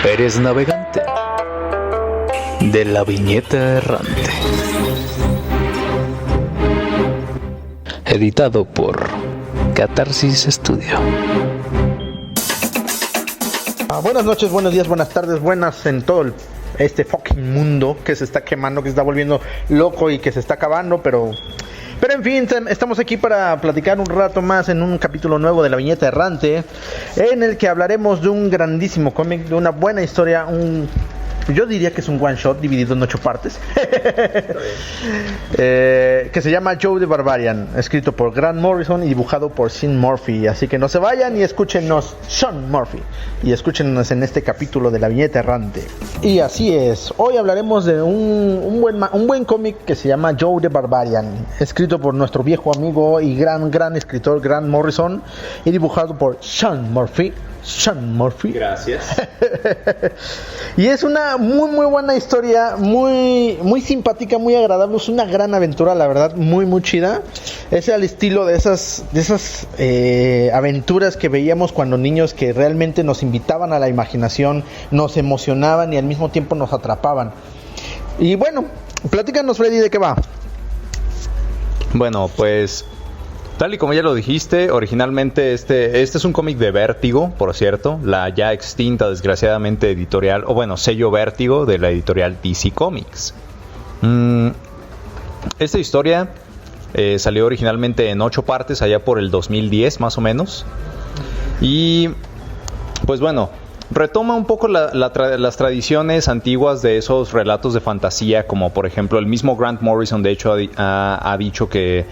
Eres navegante de la viñeta errante. Editado por Catarsis Studio. Buenas noches, buenos días, buenas tardes, buenas en todo este fucking mundo que se está quemando, que se está volviendo loco y que se está acabando, pero en fin, estamos aquí para platicar un rato más en un capítulo nuevo de La Viñeta Errante, en el que hablaremos de un grandísimo cómic, de una buena historia, yo diría que es un one shot dividido en 8 partes que se llama Joe the Barbarian, escrito por Grant Morrison y dibujado por Sean Murphy. Así que no se vayan y escúchenos, Sean Murphy, y escúchenos en este capítulo de La Viñeta Errante. Y así es, hoy hablaremos de un buen cómic que se llama Joe the Barbarian, escrito por nuestro viejo amigo y gran escritor Grant Morrison y dibujado por Sean Murphy. Gracias. Y es una muy buena historia, muy simpática, muy agradable. Es una gran aventura, la verdad, muy chida. Es al estilo de esas aventuras que veíamos cuando niños, que realmente nos invitaban a la imaginación, nos emocionaban y al mismo tiempo nos atrapaban. Y bueno, platícanos, Freddy, ¿de qué va? Bueno, pues tal y como ya lo dijiste, originalmente este es un cómic de Vértigo, por cierto, la ya extinta, desgraciadamente, editorial, o bueno, sello Vértigo de la editorial DC Comics. Esta historia salió originalmente en 8 partes, allá por el 2010 más o menos. Y pues bueno, retoma un poco las tradiciones antiguas de esos relatos de fantasía, como por ejemplo el mismo Grant Morrison, de hecho, ha dicho que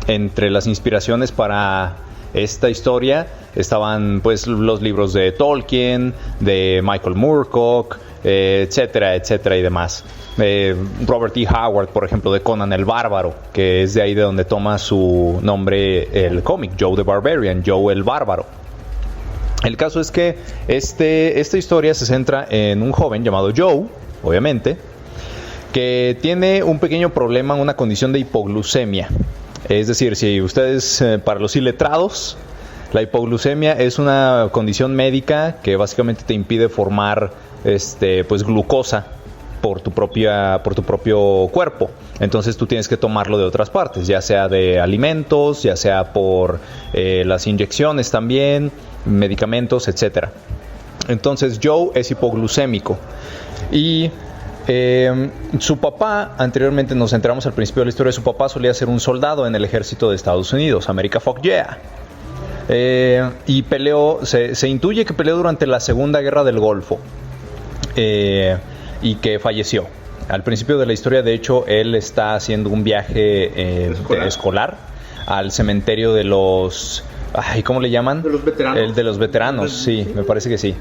entre las inspiraciones para esta historia estaban pues los libros de Tolkien, de Michael Moorcock, etcétera y demás. Robert E. Howard, por ejemplo, de Conan el Bárbaro, que es de ahí de donde toma su nombre el cómic, Joe the Barbarian, Joe el Bárbaro. El caso es que esta historia se centra en un joven llamado Joe, obviamente, que tiene un pequeño problema, una condición de hipoglucemia. Es decir, si ustedes, para los iletrados, la hipoglucemia es una condición médica que básicamente te impide formar pues glucosa por tu propio cuerpo. Entonces tú tienes que tomarlo de otras partes, ya sea de alimentos, ya sea por las inyecciones también, medicamentos, etcétera. Entonces Joe es hipoglucémico y su papá, anteriormente nos enteramos al principio de la historia, su papá solía ser un soldado en el ejército de Estados Unidos, America Fuck Yeah, y peleó, se intuye que peleó durante la Segunda Guerra del Golfo, y que falleció. Al principio de la historia, de hecho, él está haciendo un viaje escolar al cementerio de los... ¿cómo le llaman? De los veteranos. El de los veteranos, sí, me parece que sí.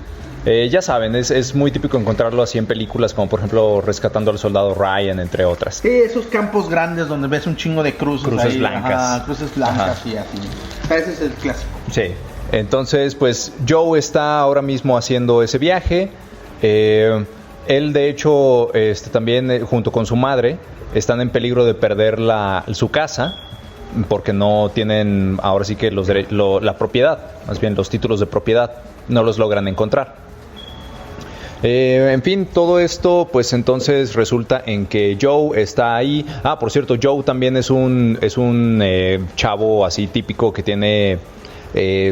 Ya saben, es muy típico encontrarlo así en películas, como por ejemplo Rescatando al Soldado Ryan, entre otras. Sí, esos campos grandes donde ves un chingo de cruces ahí, blancas. Ajá, cruces blancas y así. Ese es el clásico. Sí, entonces pues Joe está ahora mismo haciendo ese viaje. Él de hecho también junto con su madre están en peligro de perder su casa, porque no tienen ahora sí que la propiedad, más bien los títulos de propiedad, no los logran encontrar. En fin, todo esto pues entonces resulta en que Joe está ahí. Por cierto, Joe también es un chavo así típico que tiene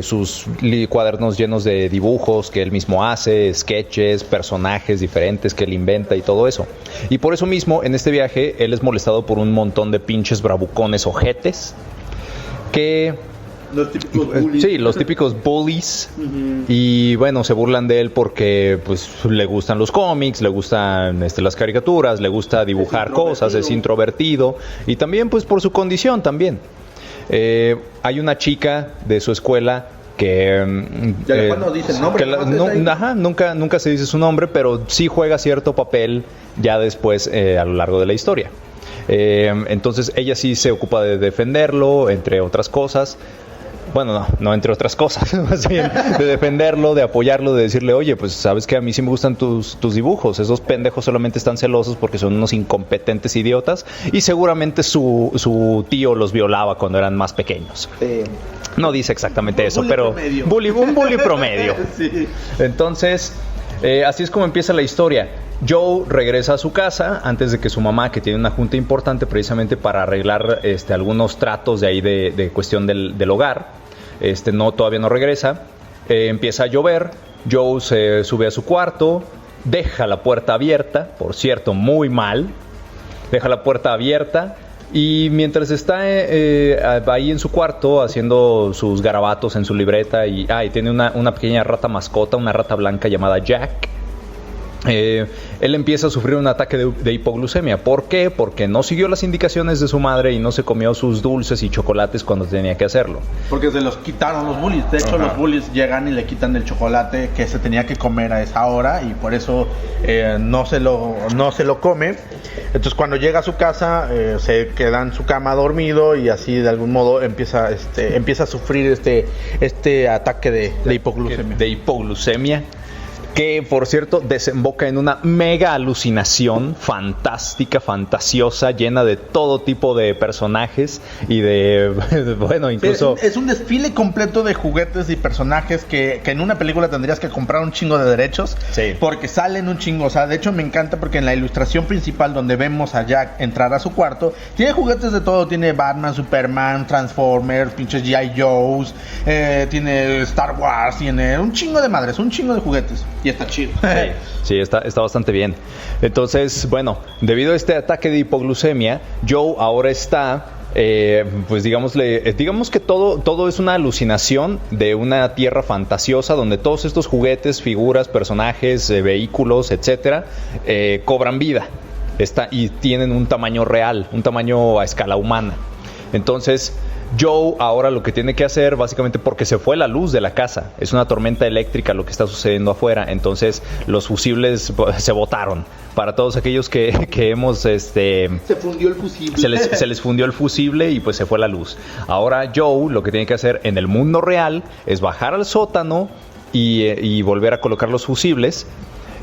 sus cuadernos llenos de dibujos que él mismo hace, sketches, personajes diferentes que él inventa y todo eso. Y por eso mismo, en este viaje, él es molestado por un montón de pinches bravucones ojetes que... Los típicos bullies. Sí, los típicos bullies. Uh-huh. Y bueno, se burlan de él porque pues le gustan los cómics, le gustan las caricaturas, le gusta dibujar cosas, es introvertido. Y también pues por su condición también. Hay una chica de su escuela que... ¿Cuándo dice el nombre? Nunca se dice su nombre, pero sí juega cierto papel ya después a lo largo de la historia. Entonces ella sí se ocupa de defenderlo, entre otras cosas. Bueno, no entre otras cosas, más bien de defenderlo, de apoyarlo, de decirle, oye, pues sabes que a mí sí me gustan tus dibujos, esos pendejos solamente están celosos porque son unos incompetentes idiotas y seguramente su tío los violaba cuando eran más pequeños. No dice exactamente eso, pero un bully promedio. Sí. Entonces, Así es como empieza la historia. Joe regresa a su casa antes de que su mamá, que tiene una junta importante precisamente para arreglar algunos tratos de ahí de cuestión del hogar, todavía no regresa. Empieza a llover. Joe se sube a su cuarto, deja la puerta abierta, por cierto, muy mal. Deja la puerta abierta y mientras está ahí en su cuarto haciendo sus garabatos en su libreta y tiene una pequeña rata mascota, una rata blanca llamada Jack. Él empieza a sufrir un ataque de hipoglucemia. ¿Por qué? Porque no siguió las indicaciones de su madre y no se comió sus dulces y chocolates cuando tenía que hacerlo. Porque se los quitaron los bullies. De hecho, los bullies llegan y le quitan el chocolate que se tenía que comer a esa hora y por eso no se lo come. Entonces, cuando llega a su casa, se queda en su cama dormido y así de algún modo empieza a sufrir este ataque de hipoglucemia. De hipoglucemia. Que, por cierto, desemboca en una mega alucinación fantástica, fantasiosa, llena de todo tipo de personajes y bueno, incluso... Es un desfile completo de juguetes y personajes que en una película tendrías que comprar un chingo de derechos. Sí. Porque salen un chingo. O sea, de hecho me encanta porque en la ilustración principal donde vemos a Jack entrar a su cuarto, tiene juguetes de todo. Tiene Batman, Superman, Transformers, pinches G.I. Joes, tiene Star Wars, tiene un chingo de madres, un chingo de juguetes. Y está chido. Sí, está bastante bien. Entonces, bueno, debido a este ataque de hipoglucemia, Joe ahora está, pues digamos que todo es una alucinación de una tierra fantasiosa donde todos estos juguetes, figuras, personajes, vehículos, etcétera, cobran vida. Y tienen un tamaño real, un tamaño a escala humana. Entonces, Joe ahora lo que tiene que hacer, básicamente porque se fue la luz de la casa, es una tormenta eléctrica lo que está sucediendo afuera, entonces los fusibles se botaron. Para todos aquellos que hemos... Se fundió el fusible. Se les fundió el fusible y pues se fue la luz. Ahora Joe lo que tiene que hacer en el mundo real es bajar al sótano y volver a colocar los fusibles.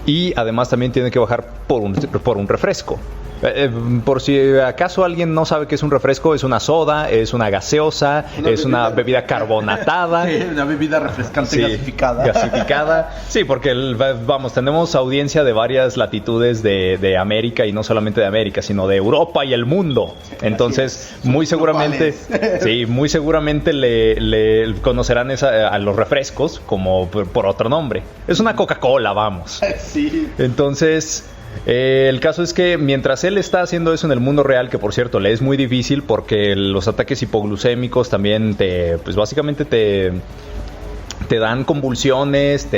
Y además también tiene que bajar por un refresco. Por si acaso alguien no sabe qué es un refresco, es una soda, es una gaseosa, una bebida carbonatada. Sí, una bebida refrescante gasificada. Sí, porque tenemos audiencia de varias latitudes de América y no solamente de América, sino de Europa y el mundo. Entonces, muy seguramente le conocerán a los refrescos como por otro nombre. Es una Coca-Cola, vamos. Sí. Entonces, el caso es que mientras él está haciendo eso en el mundo real, que por cierto le es muy difícil porque los ataques hipoglucémicos también básicamente te dan convulsiones,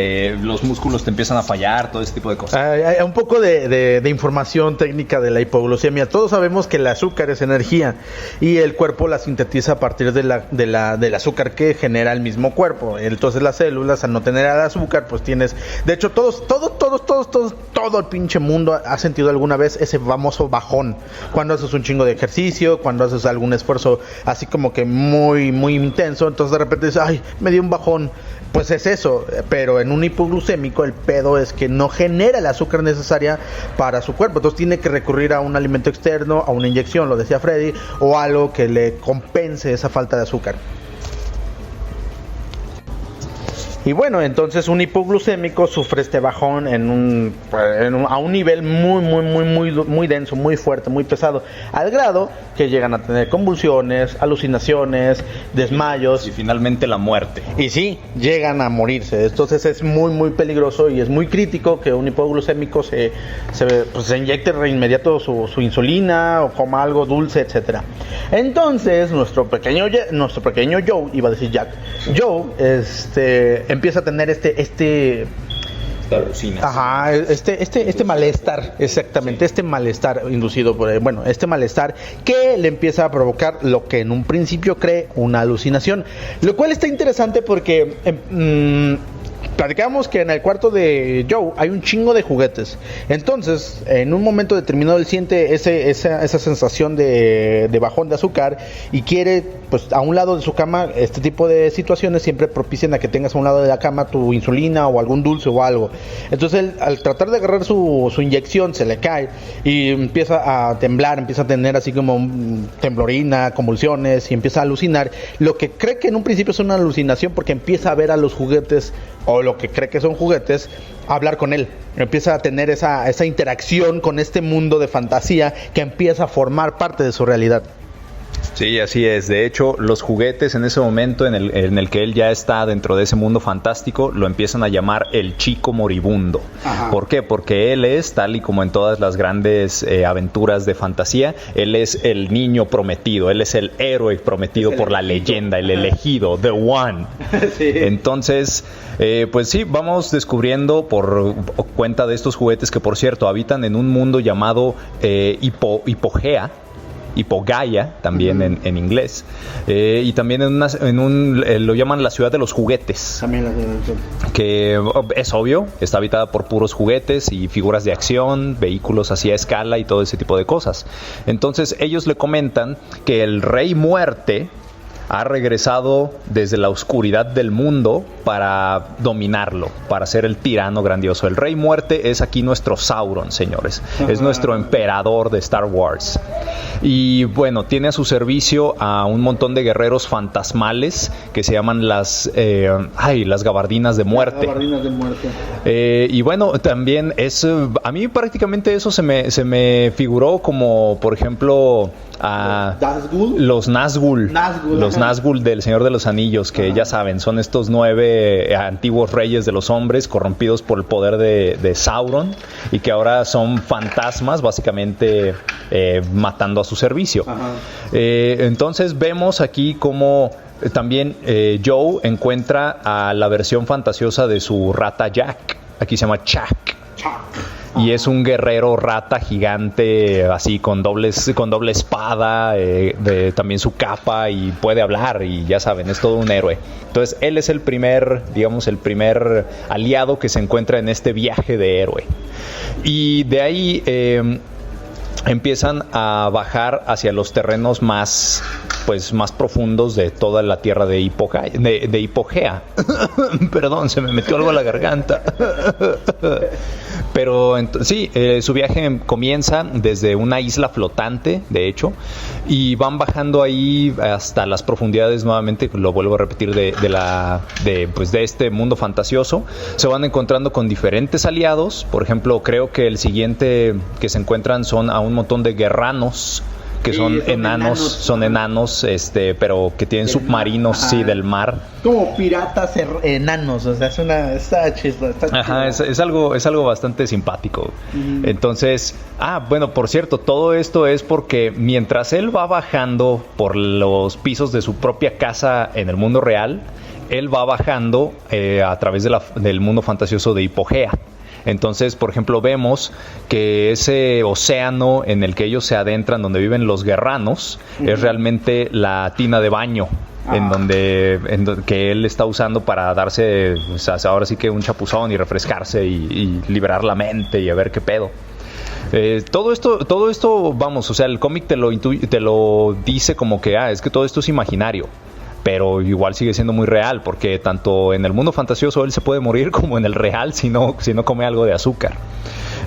los músculos te empiezan a fallar, todo ese tipo de cosas. Hay un poco de información técnica de la hipoglucemia. Todos sabemos que el azúcar es energía y el cuerpo la sintetiza a partir del azúcar que genera el mismo cuerpo. Entonces las células, al no tener el azúcar, pues tienes... De hecho, todo el pinche mundo ha sentido alguna vez ese famoso bajón. Cuando haces un chingo de ejercicio, cuando haces algún esfuerzo así como que muy, muy intenso, entonces de repente dices, ay, me dio un bajón. Pues es eso, pero en un hipoglucémico el pedo es que no genera el azúcar necesaria para su cuerpo, entonces tiene que recurrir a un alimento externo, a una inyección, lo decía Freddy, o algo que le compense esa falta de azúcar. Y bueno, entonces un hipoglucémico sufre este bajón a un nivel muy denso, muy fuerte, muy pesado, al grado que llegan a tener convulsiones, alucinaciones, desmayos y finalmente la muerte. Y sí, llegan a morirse. Entonces es muy peligroso y es muy crítico que un hipoglucémico se inyecte de inmediato su insulina o coma algo dulce, etcétera. Entonces nuestro pequeño Joe, iba a decir Jack, Joe empieza a tener este malestar, exactamente, este malestar inducido por, este malestar que le empieza a provocar lo que en un principio cree una alucinación, lo cual está interesante porque platicamos que en el cuarto de Joe hay un chingo de juguetes. Entonces, en un momento determinado él siente esa sensación de bajón de azúcar y quiere, pues, a un lado de su cama. Este tipo de situaciones siempre propician a que tengas a un lado de la cama tu insulina o algún dulce o algo. Entonces él, al tratar de agarrar su inyección, se le cae y empieza a temblar, empieza a tener así como temblorina, convulsiones y empieza a alucinar. Lo que cree que en un principio es una alucinación porque empieza a ver a los juguetes lo que cree que son juguetes, a hablar con él. Empieza a tener esa interacción con este mundo de fantasía que empieza a formar parte de su realidad. Sí, así es. De hecho, los juguetes en ese momento en el que él ya está dentro de ese mundo fantástico, lo empiezan a llamar el chico moribundo. Ajá. ¿Por qué? Porque él es, tal y como en todas las grandes aventuras de fantasía, él es el niño prometido, él es el héroe prometido por la leyenda, el elegido, the one. Sí. Entonces, pues sí, vamos descubriendo por cuenta de estos juguetes que, por cierto, habitan en un mundo llamado Hipogea, Hipogaia también en inglés, y también lo llaman la ciudad de los juguetes, también la ciudad de los juguetes, que es obvio, está habitada por puros juguetes y figuras de acción, vehículos así a escala y todo ese tipo de cosas. Entonces ellos le comentan que el Rey Muerte ha regresado desde la oscuridad del mundo para dominarlo, para ser el tirano grandioso. El Rey Muerte es aquí nuestro Sauron, señores. Es nuestro emperador de Star Wars. Y bueno, tiene a su servicio a un montón de guerreros fantasmales que se llaman las gabardinas de muerte. Gabardinas de muerte. Y bueno, también a mí prácticamente eso se me figuró como, por ejemplo, los Nazgûl. Los Nazgûl del Señor de los Anillos, que ya saben, son estos 9 antiguos reyes de los hombres corrompidos por el poder de Sauron y que ahora son fantasmas, básicamente matando a su servicio. Entonces vemos aquí cómo también Joe encuentra a la versión fantasiosa de su rata Jack. Aquí se llama Chuck. Y es un guerrero rata gigante, así con doble espada, también su capa, y puede hablar, y ya saben, es todo un héroe. Entonces él es el primer aliado que se encuentra en este viaje de héroe. Y de ahí empiezan a bajar hacia los terrenos más profundos de toda la tierra de Hipogea. Perdón, se me metió algo a la garganta. Pero sí, su viaje comienza desde una isla flotante, de hecho, y van bajando ahí hasta las profundidades, nuevamente, lo vuelvo a repetir, de este mundo fantasioso. Se van encontrando con diferentes aliados. Por ejemplo, creo que el siguiente que se encuentran son a un montón de guerranos, que son enanos, pero que tienen submarinos, sí, del mar. Como piratas enanos, o sea, está chido. Ajá, es algo bastante simpático. Entonces, bueno, por cierto, todo esto es porque mientras él va bajando por los pisos de su propia casa en el mundo real, él va bajando a través del mundo fantasioso de Hipogea. Entonces, por ejemplo, vemos que ese océano en el que ellos se adentran, donde viven los guerranos, es realmente la tina de baño, que él está usando para darse, ahora sí que un chapuzón y refrescarse y liberar la mente y a ver qué pedo. Todo esto, vamos, o sea, el cómic te lo dice como que es que todo esto es imaginario. Pero igual sigue siendo muy real, porque tanto en el mundo fantasioso él se puede morir como en el real si no come algo de azúcar.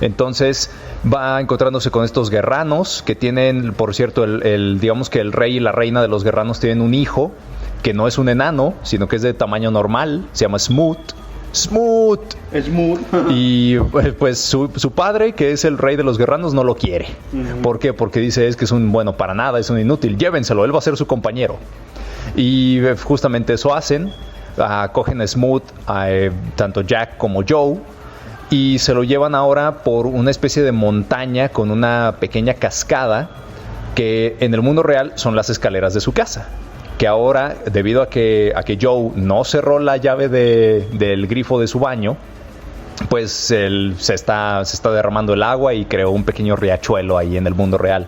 Entonces va encontrándose con estos guerranos que tienen, por cierto, digamos que el rey y la reina de los guerranos tienen un hijo que no es un enano, sino que es de tamaño normal, se llama Smoot. Y pues su padre, que es el rey de los guerranos, no lo quiere. ¿Por qué? Porque dice es que es un bueno para nada, es un inútil, llévenselo, él va a ser su compañero. Y justamente eso hacen. Cogen a Smoot, tanto Jack como Joe, y se lo llevan ahora por una especie de montaña con una pequeña cascada que en el mundo real son las escaleras de su casa, que ahora, debido a que Joe no cerró la llave del grifo de su baño, pues se está derramando el agua y creó un pequeño riachuelo ahí en el mundo real.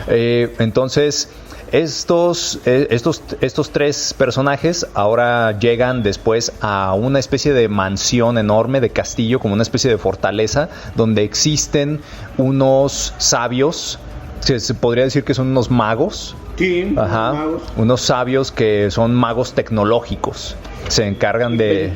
Entonces estos 3 personajes ahora llegan después a una especie de mansión enorme, de castillo, como una especie de fortaleza, donde existen unos sabios, se podría decir que son unos magos. Sí, magos. Unos sabios que son magos tecnológicos. Se encargan de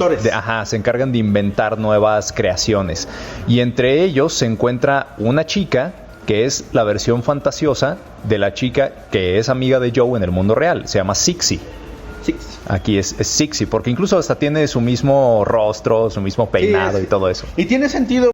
inventar nuevas creaciones. Y entre ellos se encuentra una chica que es la versión fantasiosa de la chica que es amiga de Joe en el mundo real. Se llama Sixie. aquí es Zixi, porque incluso hasta tiene su mismo rostro, su mismo peinado Sí, y todo eso. Y tiene sentido